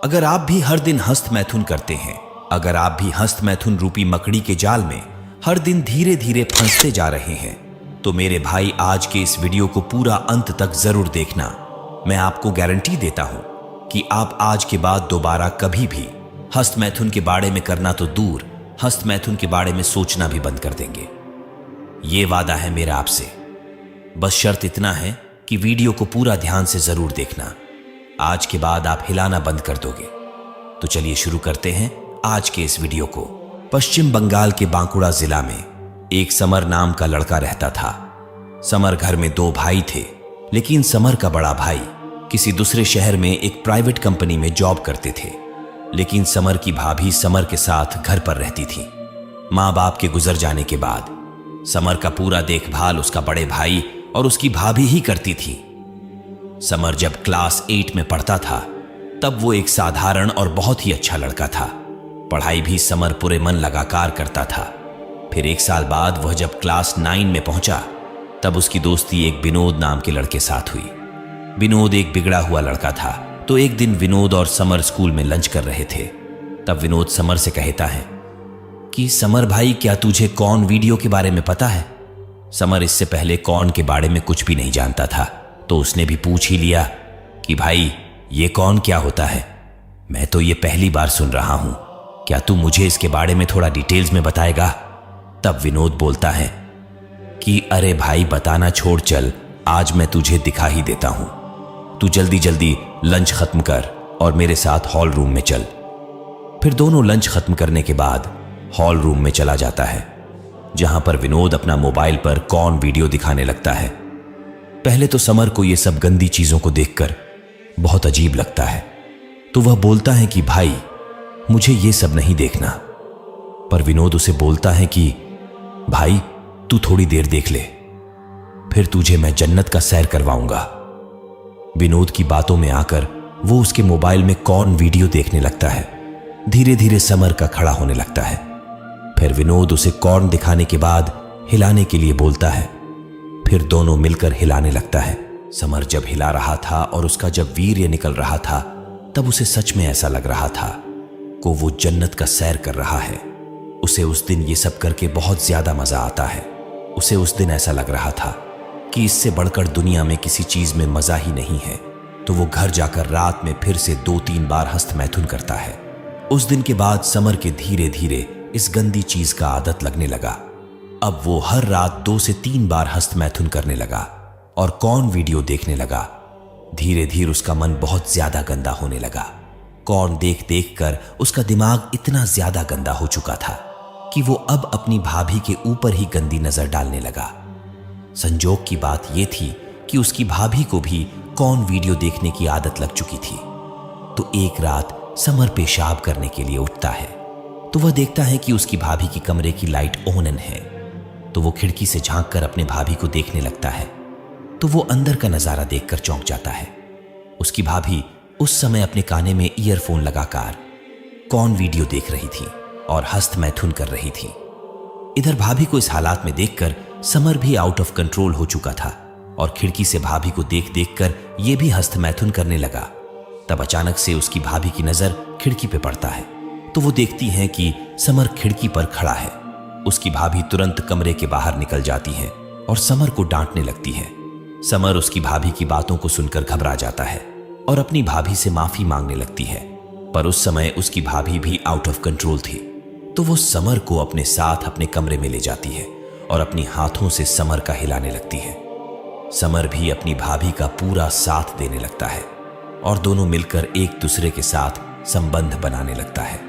अगर आप भी हर दिन हस्त मैथुन करते हैं, अगर आप भी हस्त मैथुन रूपी मकड़ी के जाल में हर दिन धीरे धीरे फंसते जा रहे हैं, तो मेरे भाई आज के इस वीडियो को पूरा अंत तक जरूर देखना। मैं आपको गारंटी देता हूं कि आप आज के बाद दोबारा कभी भी हस्त मैथुन के बारे में करना तो दूर, हस्त मैथुन के बारे में सोचना भी बंद कर देंगे। ये वादा है मेरा आपसे। बस शर्त इतना है कि वीडियो को पूरा ध्यान से जरूर देखना। आज के बाद आप हिलाना बंद कर दोगे। तो चलिए शुरू करते हैं आज के इस वीडियो को। पश्चिम बंगाल के बांकुड़ा जिला में एक समर नाम का लड़का रहता था। समर घर में 2 भाई थे, लेकिन समर का बड़ा भाई किसी दूसरे शहर में एक प्राइवेट कंपनी में जॉब करते थे। लेकिन समर की भाभी समर के साथ घर पर रहती थी। माँ बाप के गुजर जाने के बाद समर का पूरा देखभाल उसका बड़े भाई और उसकी भाभी ही करती थी। समर जब क्लास 8 में पढ़ता था, तब वो एक साधारण और बहुत ही अच्छा लड़का था। पढ़ाई भी समर पूरे मन लगाकर करता था। फिर 1 साल बाद वह जब क्लास 9 में पहुंचा, तब उसकी दोस्ती एक विनोद नाम के लड़के साथ हुई। विनोद एक बिगड़ा हुआ लड़का था। तो एक दिन विनोद और समर स्कूल में लंच कर रहे थे। तब विनोद समर से कहता है कि समर भाई, क्या तुझे कॉर्न वीडियो के बारे में पता है? समर इससे पहले कॉर्न के बारे में कुछ भी नहीं जानता था, तो उसने भी पूछ ही लिया कि भाई, ये कॉर्न क्या होता है? मैं तो ये पहली बार सुन रहा हूं, क्या तू मुझे इसके बारे में थोड़ा डिटेल्स में बताएगा? तब विनोद बोलता है कि अरे भाई, बताना छोड़, चल आज मैं तुझे दिखा ही देता हूं। तू जल्दी जल्दी लंच खत्म कर और मेरे साथ हॉल रूम में चल। फिर दोनों लंच खत्म करने के बाद हॉल रूम में चला जाता है, जहां पर विनोद अपना मोबाइल पर कॉर्न वीडियो दिखाने लगता है। पहले तो समर को ये सब गंदी चीजों को देखकर बहुत अजीब लगता है, तो वह बोलता है कि भाई, मुझे ये सब नहीं देखना। पर विनोद उसे बोलता है कि भाई, तू थोड़ी देर देख ले, फिर तुझे मैं जन्नत का सैर करवाऊंगा। विनोद की बातों में आकर वो उसके मोबाइल में कॉर्न वीडियो देखने लगता है। धीरे धीरे समर का खड़ा होने लगता है। फिर विनोद उसे कॉर्न दिखाने के बाद हिलाने के लिए बोलता है। फिर दोनों मिलकर हिलाने लगता है। समर जब हिला रहा था और उसका जब वीर्य निकल रहा था, तब उसे सच में ऐसा लग रहा था कि वो जन्नत का सैर कर रहा है। उसे उस दिन ये सब करके बहुत ज्यादा मजा आता है। उसे उस दिन ऐसा लग रहा था कि इससे बढ़कर दुनिया में किसी चीज में मजा ही नहीं है। तो वो घर जाकर रात में फिर से 2-3 बार हस्त मैथुन करता है। उस दिन के बाद समर के धीरे धीरे इस गंदी चीज का आदत लगने लगा। अब वो हर रात 2 से 3 बार हस्त मैथुन करने लगा और कॉर्न वीडियो देखने लगा। धीरे धीरे उसका मन बहुत ज्यादा गंदा होने लगा। कॉर्न देख देख कर उसका दिमाग इतना ज्यादा गंदा हो चुका था कि वो अब अपनी भाभी के ऊपर ही गंदी नजर डालने लगा। संजोग की बात यह थी कि उसकी भाभी को भी कॉर्न वीडियो देखने की आदत लग चुकी थी। तो एक रात समर पेशाब करने के लिए उठता है, तो वह देखता है कि उसकी भाभी की कमरे की लाइट ऑन है। तो वो खिड़की से झांक कर अपने भाभी को देखने लगता है। तो वो अंदर का नजारा देखकर चौंक जाता है। उसकी भाभी उस समय अपने काने में ईयरफोन लगाकर कॉर्न वीडियो देख रही थी और हस्त मैथुन कर रही थी। इधर भाभी को इस हालात में देखकर समर भी आउट ऑफ कंट्रोल हो चुका था और खिड़की से भाभी को देख देख कर ये भी हस्त मैथुन करने लगा। तब अचानक से उसकी भाभी की नजर खिड़की पे पड़ता है, तो वो देखती हैं कि समर खिड़की पर खड़ा है। उसकी भाभी तुरंत कमरे के बाहर निकल जाती है और समर को डांटने लगती है। समर उसकी भाभी की बातों को सुनकर घबरा जाता है और अपनी भाभी से माफी मांगने लगती है। पर उस समय उसकी भाभी भी आउट ऑफ कंट्रोल थी, तो वो समर को अपने साथ अपने कमरे में ले जाती है और अपनी हाथों से समर का हिलाने लगती है। समर भी अपनी भाभी का पूरा साथ देने लगता है और दोनों मिलकर एक दूसरे के साथ संबंध बनाने लगता है।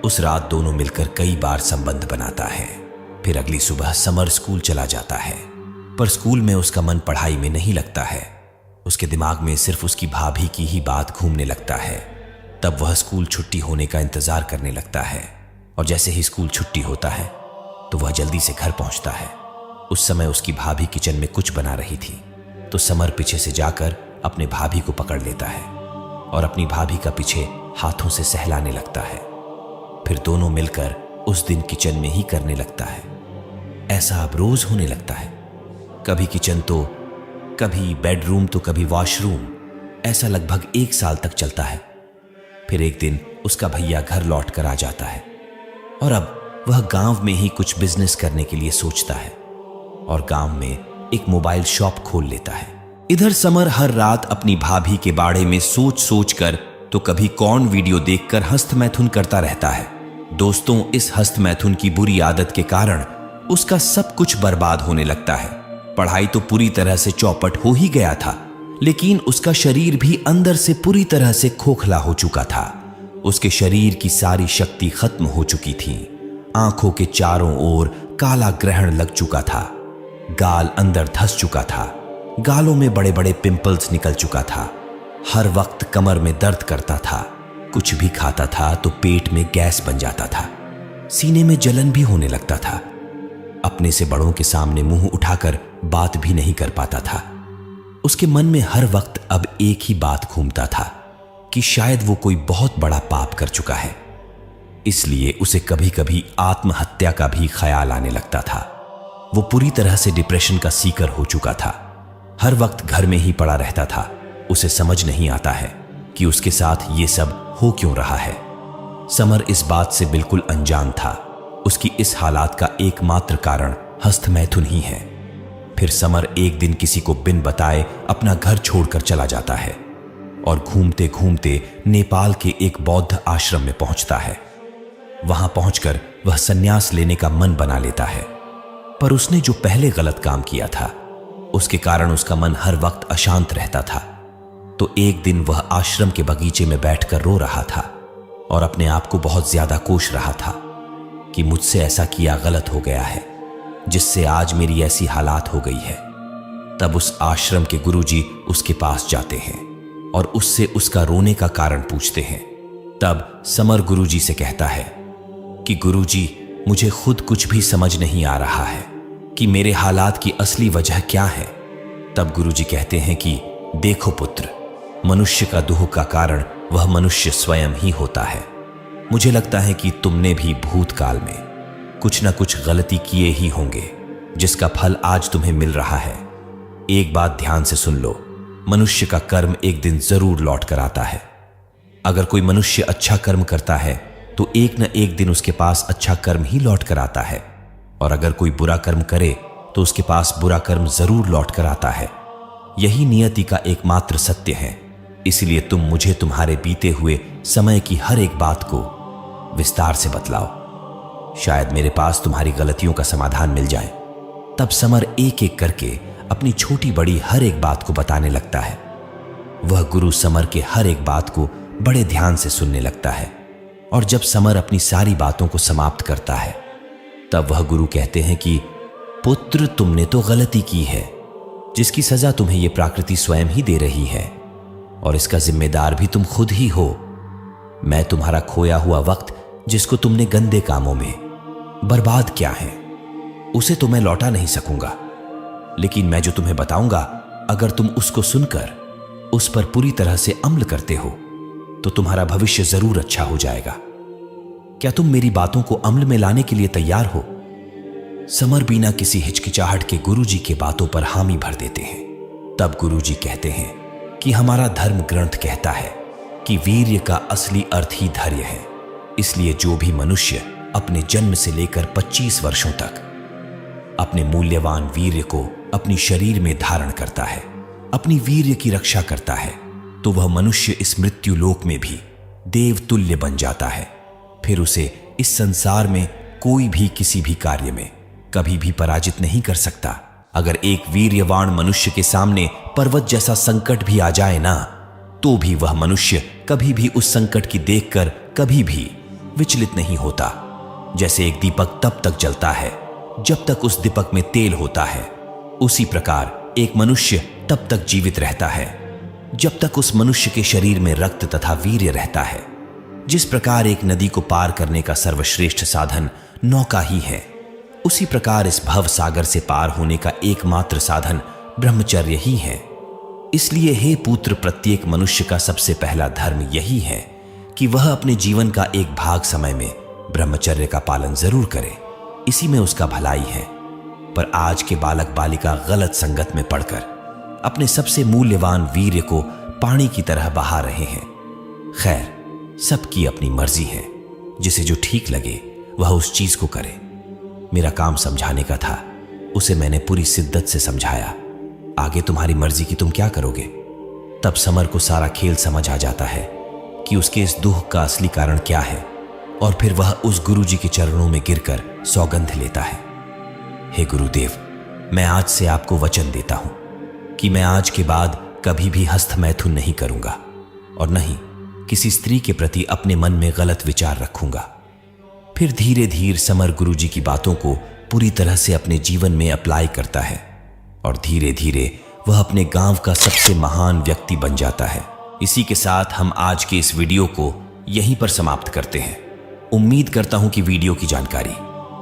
उस रात दोनों मिलकर कई बार संबंध बनाता है। फिर अगली सुबह समर स्कूल चला जाता है, पर स्कूल में उसका मन पढ़ाई में नहीं लगता है। उसके दिमाग में सिर्फ उसकी भाभी की ही बात घूमने लगता है। तब वह स्कूल छुट्टी होने का इंतजार करने लगता है और जैसे ही स्कूल छुट्टी होता है, तो वह जल्दी से घर पहुंचता है। उस समय उसकी भाभी किचन में कुछ बना रही थी, तो समर पीछे से जाकर अपने भाभी को पकड़ लेता है और अपनी भाभी का पीछे हाथों से सहलाने लगता है। फिर दोनों मिलकर उस दिन किचन में ही करने लगता है। ऐसा अब रोज होने लगता है। कभी किचन तो कभी बेडरूम तो कभी वॉशरूम। ऐसा लगभग 1 साल तक चलता है। फिर एक दिन उसका भैया घर लौट कर आ जाता है और अब वह गांव में ही कुछ बिजनेस करने के लिए सोचता है और गांव में एक मोबाइल शॉप खोल लेता है। इधर समर हर रात अपनी भाभी के बारे में सोच सोच कर तो कभी कौन वीडियो देखकर हस्तमैथुन करता रहता है। दोस्तों, इस हस्तमैथुन की बुरी आदत के कारण उसका सब कुछ बर्बाद होने लगता है। पढ़ाई तो पूरी तरह से चौपट हो ही गया था, लेकिन उसका शरीर भी अंदर से पूरी तरह से खोखला हो चुका था। उसके शरीर की सारी शक्ति खत्म हो चुकी थी। आंखों के चारों ओर काला ग्रहण लग चुका था। गाल अंदर धंस चुका था। गालों में बड़े बड़े पिंपल्स निकल चुका था। हर वक्त कमर में दर्द करता था। कुछ भी खाता था तो पेट में गैस बन जाता था। सीने में जलन भी होने लगता था। अपने से बड़ों के सामने मुंह उठाकर बात भी नहीं कर पाता था। उसके मन में हर वक्त अब एक ही बात घूमता था कि शायद वो कोई बहुत बड़ा पाप कर चुका है। इसलिए उसे कभी कभी आत्महत्या का भी ख्याल आने लगता था। वो पूरी तरह से डिप्रेशन का शिकार हो चुका था। हर वक्त घर में ही पड़ा रहता था। उसे समझ नहीं आता है कि उसके साथ ये सब हो क्यों रहा है। समर इस बात से बिल्कुल अनजान था। उसकी इस हालात का एकमात्र कारण हस्तमैथुन ही है। फिर समर एक दिन किसी को बिन बताए अपना घर छोड़कर चला जाता है और घूमते घूमते नेपाल के एक बौद्ध आश्रम में पहुंचता है। वहां पहुंचकर वह संन्यास लेने का मन बना लेता है, पर उसने जो पहले गलत काम किया था उसके कारण उसका मन हर वक्त अशांत रहता था। तो एक दिन वह आश्रम के बगीचे में बैठकर रो रहा था और अपने आप को बहुत ज्यादा कोस रहा था कि मुझसे ऐसा किया गलत हो गया है, जिससे आज मेरी ऐसी हालात हो गई है। तब उस आश्रम के गुरुजी उसके पास जाते हैं और उससे उसका रोने का कारण पूछते हैं। तब समर गुरुजी से कहता है कि गुरुजी, मुझे खुद कुछ भी समझ नहीं आ रहा है कि मेरे हालात की असली वजह क्या है। तब गुरुजी कहते हैं कि देखो पुत्र, मनुष्य का दुख का कारण वह मनुष्य स्वयं ही होता है। मुझे लगता है कि तुमने भी भूतकाल में कुछ न कुछ गलती किए ही होंगे, जिसका फल आज तुम्हें मिल रहा है। एक बात ध्यान से सुन लो, मनुष्य का कर्म एक दिन जरूर लौट कर आता है। अगर कोई मनुष्य अच्छा कर्म करता है तो एक न एक दिन उसके पास अच्छा कर्म ही लौट कर आता है, और अगर कोई बुरा कर्म करे तो उसके पास बुरा कर्म जरूर लौट कर आता है। यही नियति का एकमात्र सत्य है। इसलिए तुम मुझे तुम्हारे बीते हुए समय की हर एक बात को विस्तार से बतलाओ। शायद मेरे पास तुम्हारी गलतियों का समाधान मिल जाए। तब समर एक एक करके अपनी छोटी बड़ी हर एक बात को बताने लगता है। वह गुरु समर के हर एक बात को बड़े ध्यान से सुनने लगता है, और जब समर अपनी सारी बातों को समाप्त करता है तब वह गुरु कहते हैं कि पुत्र, तुमने तो गलती की है, जिसकी सजा तुम्हें यह प्रकृति स्वयं ही दे रही है, और इसका जिम्मेदार भी तुम खुद ही हो। मैं तुम्हारा खोया हुआ वक्त, जिसको तुमने गंदे कामों में बर्बाद किया है, उसे तो मैं लौटा नहीं सकूंगा। लेकिन मैं जो तुम्हें बताऊंगा, अगर तुम उसको सुनकर उस पर पूरी तरह से अमल करते हो तो तुम्हारा भविष्य जरूर अच्छा हो जाएगा। क्या तुम मेरी बातों को अमल में लाने के लिए तैयार हो? समर बिना किसी हिचकिचाहट के गुरुजी के बातों पर हामी भर देते हैं। तब गुरुजी कहते हैं कि हमारा धर्म ग्रंथ कहता है कि वीर्य का असली अर्थ ही धैर्य है। इसलिए जो भी मनुष्य अपने जन्म से लेकर 25 वर्षों तक अपने मूल्यवान वीर्य को अपनी शरीर में धारण करता है, अपनी वीर्य की रक्षा करता है, तो वह मनुष्य इस मृत्यु लोक में भी देवतुल्य बन जाता है। फिर उसे इस संसार में कोई भी किसी भी कार्य में कभी भी पराजित नहीं कर सकता। अगर एक वीर्यवान मनुष्य के सामने पर्वत जैसा संकट भी आ जाए ना, तो भी वह मनुष्य कभी भी उस संकट की देखकर कभी भी विचलित नहीं होता। जैसे एक दीपक तब तक जलता है जब तक उस दीपक में तेल होता है, उसी प्रकार एक मनुष्य तब तक जीवित रहता है जब तक उस मनुष्य के शरीर में रक्त तथा वीर्य रहता है। जिस प्रकार एक नदी को पार करने का सर्वश्रेष्ठ साधन नौका ही है, उसी प्रकार इस भव सागर से पार होने का एकमात्र साधन ब्रह्मचर्य ही है। इसलिए हे पुत्र, प्रत्येक मनुष्य का सबसे पहला धर्म यही है कि वह अपने जीवन का एक भाग समय में ब्रह्मचर्य का पालन जरूर करे। इसी में उसका भलाई है। पर आज के बालक बालिका गलत संगत में पड़कर अपने सबसे मूल्यवान वीर्य को पानी की तरह बहा रहे हैं। खैर, सबकी अपनी मर्जी है, जिसे जो ठीक लगे वह उस चीज को करे। मेरा काम समझाने का था, उसे मैंने पूरी शिद्दत से समझाया। आगे तुम्हारी मर्जी की, तुम क्या करोगे। तब समर को सारा खेल समझ आ जाता है कि उसके इस दुख का असली कारण क्या है, और फिर वह उस गुरुजी के चरणों में गिरकर सौगंध लेता है। हे गुरुदेव, मैं आज से आपको वचन देता हूं कि मैं आज के बाद कभी भी हस्तमैथुन नहीं करूंगा और न ही किसी स्त्री के प्रति अपने मन में गलत विचार रखूंगा। फिर धीरे धीरे समर गुरुजी की बातों को पूरी तरह से अपने जीवन में अप्लाई करता है और धीरे धीरे वह अपने गांव का सबसे महान व्यक्ति बन जाता है। इसी के साथ हम आज के इस वीडियो को यहीं पर समाप्त करते हैं। उम्मीद करता हूं कि वीडियो की जानकारी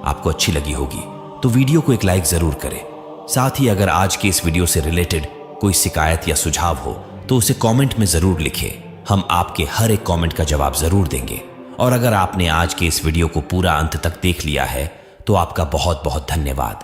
आपको अच्छी लगी होगी, तो वीडियो को एक लाइक जरूर करें। साथ ही अगर आज के इस वीडियो से रिलेटेड कोई शिकायत या सुझाव हो तो उसे कमेंट में जरूर लिखें। हम आपके हर एक कमेंट का जवाब जरूर देंगे। और अगर आपने आज के इस वीडियो को पूरा अंत तक देख लिया है तो आपका बहुत बहुत धन्यवाद।